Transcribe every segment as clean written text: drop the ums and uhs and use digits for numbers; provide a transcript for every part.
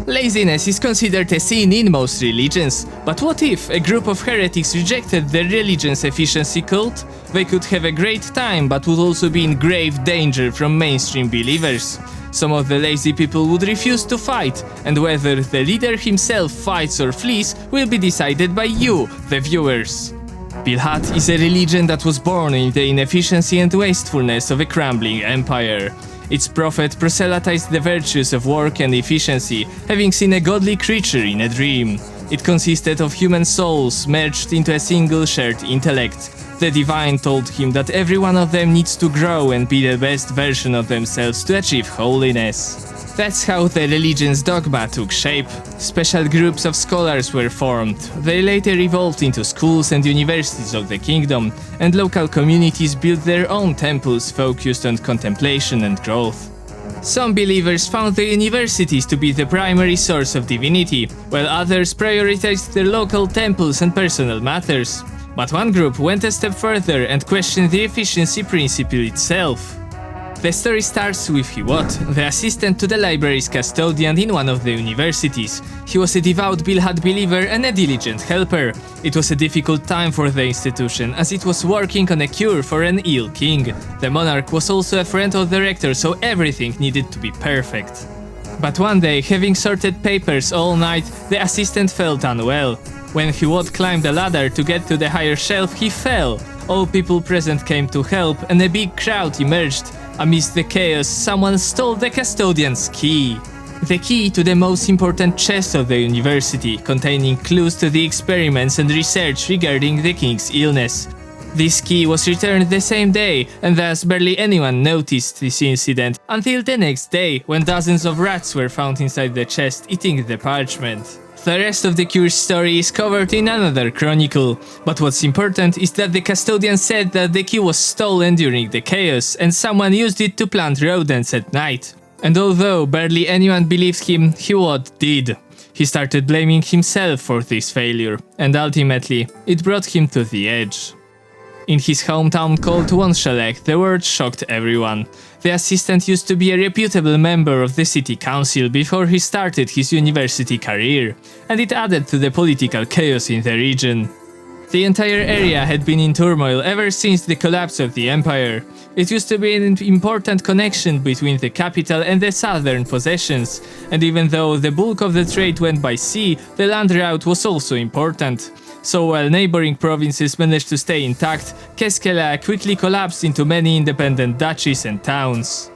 Laziness is considered a sin in most religions, but what if a group of heretics rejected their religion's efficiency cult? They could have a great time, but would also be in grave danger from mainstream believers. Some of the lazy people would refuse to fight, and whether the leader himself fights or flees will be decided by you, the viewers. Bilhat is a religion that was born in the inefficiency and wastefulness of a crumbling empire. Its prophet proselytized the virtues of work and efficiency, having seen a godly creature in a dream. It consisted of human souls merged into a single shared intellect. The divine told him that every one of them needs to grow and be the best version of themselves to achieve holiness. That's how the religion's dogma took shape. Special groups of scholars were formed. They later evolved into schools and universities of the kingdom, and local communities built their own temples focused on contemplation and growth. Some believers found the universities to be the primary source of divinity, while others prioritized their local temples and personal matters. But one group went a step further and questioned the efficiency principle itself. The story starts with Hiwot, the assistant to the library's custodian in one of the universities. He was a devout Bilhat believer and a diligent helper. It was a difficult time for the institution, as it was working on a cure for an ill king. The monarch was also a friend of the rector, so everything needed to be perfect. But one day, having sorted papers all night, the assistant felt unwell. When Hiwot climbed a ladder to get to the higher shelf, he fell. All people present came to help, and a big crowd emerged. Amidst the chaos, someone stole the custodian's key. The key to the most important chest of the university, containing clues to the experiments and research regarding the king's illness. This key was returned the same day, and thus barely anyone noticed this incident until the next day, when dozens of rats were found inside the chest eating the parchment. The rest of the cure's story is covered in another chronicle, but what's important is that the custodian said that the key was stolen during the chaos and someone used it to plant rodents at night. And although barely anyone believed him, Hiwot did. He started blaming himself for this failure, and ultimately, it brought him to the edge. In his hometown called Wonshalek, the word shocked everyone. The assistant used to be a reputable member of the city council before he started his university career, and it added to the political chaos in the region. The entire area had been in turmoil ever since the collapse of the empire. It used to be an important connection between the capital and the southern possessions, and even though the bulk of the trade went by sea, the land route was also important. So while neighboring provinces managed to stay intact, Keskela quickly collapsed into many independent duchies and towns.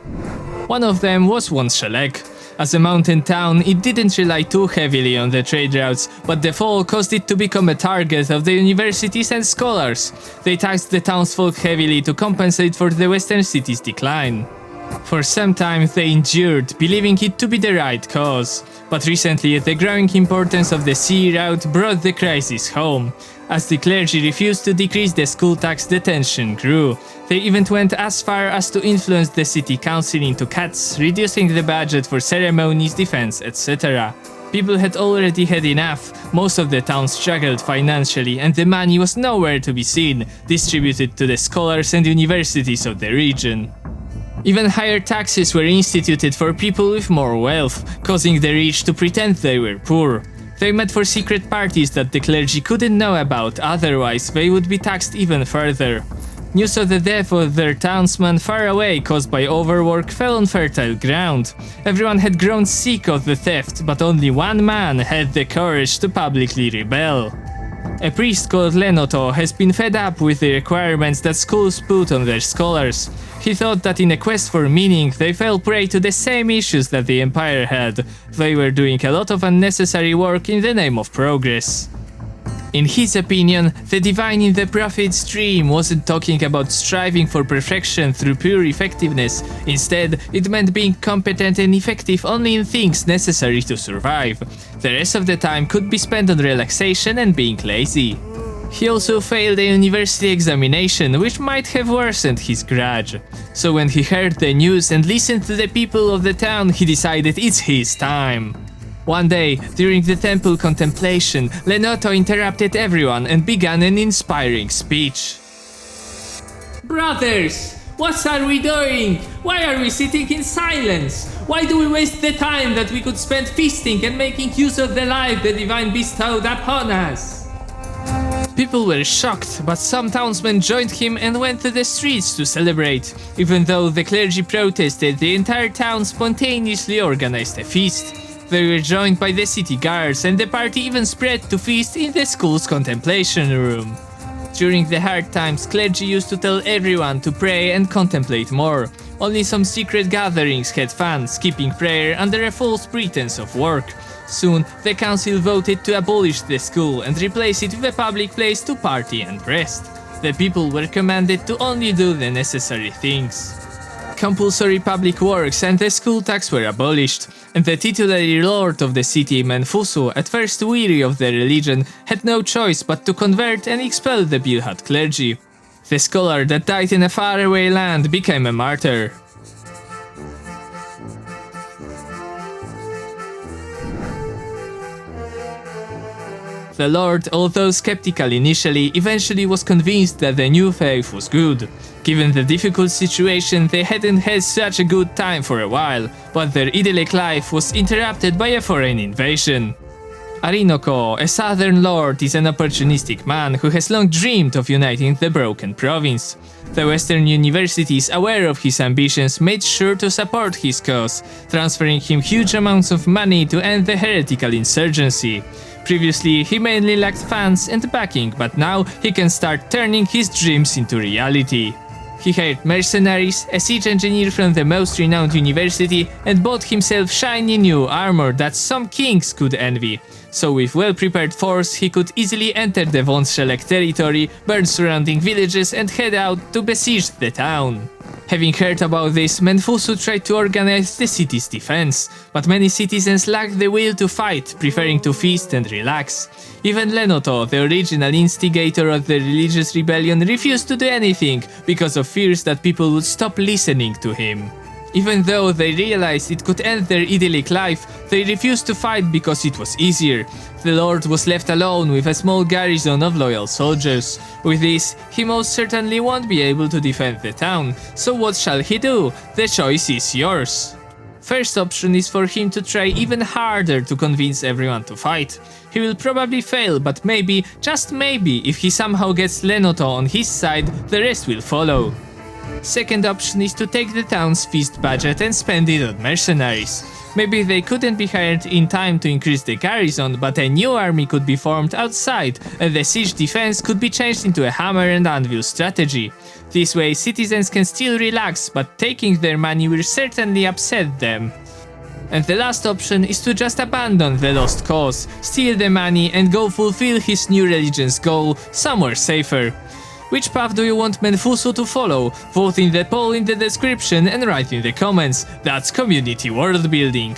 One of them was Wonshalek. As a mountain town, it didn't rely too heavily on the trade routes, but the fall caused it to become a target of the universities and scholars. They taxed the townsfolk heavily to compensate for the western city's decline. For some time they endured, believing it to be the right cause. But recently, the growing importance of the sea route brought the crisis home. As the clergy refused to decrease the school tax, the tension grew. They even went as far as to influence the city council into cuts, reducing the budget for ceremonies, defense, etc. People had already had enough. Most of the town struggled financially, and the money was nowhere to be seen, distributed to the scholars and universities of the region. Even higher taxes were instituted for people with more wealth, causing the rich to pretend they were poor. They met for secret parties that the clergy couldn't know about, otherwise they would be taxed even further. News of the death of their townsman far away caused by overwork fell on fertile ground. Everyone had grown sick of the theft, but only one man had the courage to publicly rebel. A priest called Lenoto has been fed up with the requirements that schools put on their scholars. He thought that in a quest for meaning, they fell prey to the same issues that the empire had. They were doing a lot of unnecessary work in the name of progress. In his opinion, the divine in the prophet's dream wasn't talking about striving for perfection through pure effectiveness. Instead, it meant being competent and effective only in things necessary to survive. The rest of the time could be spent on relaxation and being lazy. He also failed a university examination, which might have worsened his grudge. So when he heard the news and listened to the people of the town, he decided it's his time. One day, during the temple contemplation, Lenoto interrupted everyone and began an inspiring speech. Brothers, What are we doing? Why are we sitting in silence? Why do we waste the time that we could spend feasting and making use of the life the divine bestowed upon us? People were shocked, but some townsmen joined him and went to the streets to celebrate. Even though the clergy protested, the entire town spontaneously organized a feast. They were joined by the city guards, and the party even spread to feast in the school's contemplation room. During the hard times, clergy used to tell everyone to pray and contemplate more. Only some secret gatherings had fun, skipping prayer under a false pretense of work. Soon, the council voted to abolish the school and replace it with a public place to party and rest. The people were commanded to only do the necessary things. Compulsory public works and the school tax were abolished, and the titular lord of the city, Menfusu, at first weary of the religion, had no choice but to convert and expel the Bilhat clergy. The scholar that died in a faraway land became a martyr. The Lord, although skeptical initially, eventually was convinced that the new faith was good. Given the difficult situation, they hadn't had such a good time for a while, but their idyllic life was interrupted by a foreign invasion. Arinoko, a southern lord, is an opportunistic man who has long dreamed of uniting the broken province. The western universities, aware of his ambitions, made sure to support his cause, transferring him huge amounts of money to end the heretical insurgency. Previously, he mainly lacked fans and backing, but now he can start turning his dreams into reality. He hired mercenaries, a siege engineer from the most renowned university, and bought himself shiny new armor that some kings could envy. So with well-prepared force, he could easily enter the von Scheleck territory, burn surrounding villages, and head out to besiege the town. Having heard about this, Menfusu tried to organize the city's defense, but many citizens lacked the will to fight, preferring to feast and relax. Even Lenoto, the original instigator of the religious rebellion, refused to do anything because of fears that people would stop listening to him. Even though they realized it could end their idyllic life, they refused to fight because it was easier. The Lord was left alone with a small garrison of loyal soldiers. With this, he most certainly won't be able to defend the town, so what shall he do? The choice is yours. First option is for him to try even harder to convince everyone to fight. He will probably fail, but maybe, just maybe, if he somehow gets Lenoto on his side, the rest will follow. Second option is to take the town's feast budget and spend it on mercenaries. Maybe they couldn't be hired in time to increase the garrison, but a new army could be formed outside, and the siege defense could be changed into a hammer and anvil strategy. This way, citizens can still relax, but taking their money will certainly upset them. And the last option is to just abandon the lost cause, steal the money, and go fulfill his new religion's goal somewhere safer. Which path do you want Menfusu to follow? Vote in the poll in the description and write in the comments. That's community world building.